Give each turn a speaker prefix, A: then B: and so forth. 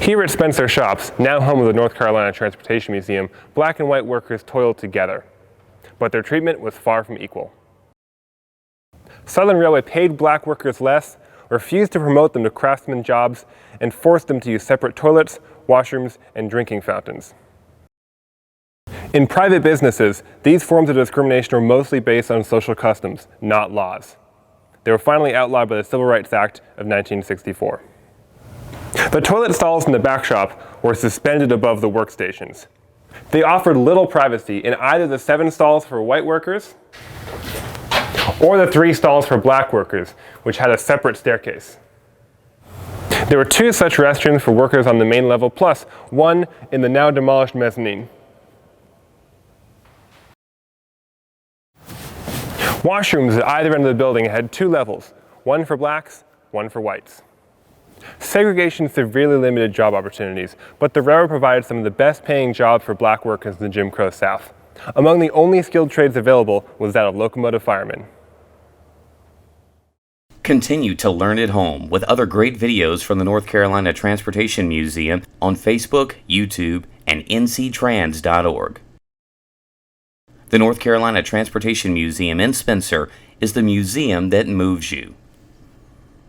A: Here at Spencer Shops, now home of the North Carolina Transportation Museum, black and white workers toiled together, but their treatment was far from equal. Southern Railway paid black workers less, refused to promote them to craftsman jobs, and forced them to use separate toilets, washrooms, and drinking fountains. In private businesses, these forms of discrimination were mostly based on social customs, not laws. They were finally outlawed by the Civil Rights Act of 1964. The toilet stalls in the back shop were suspended above the workstations. They offered little privacy in either the 7 stalls for white workers or the 3 stalls for black workers, which had a separate staircase. There were 2 such restrooms for workers on the main level, plus 1 in the now demolished mezzanine. Washrooms at either end of the building had 2 levels, 1 for blacks, 1 for whites. Segregation severely limited job opportunities, but the railroad provided some of the best paying jobs for black workers in the Jim Crow South. Among the only skilled trades available was that of locomotive fireman.
B: Continue to learn at home with other great videos from the North Carolina Transportation Museum on Facebook, YouTube, and nctrans.org. The North Carolina Transportation Museum in Spencer is the museum that moves you.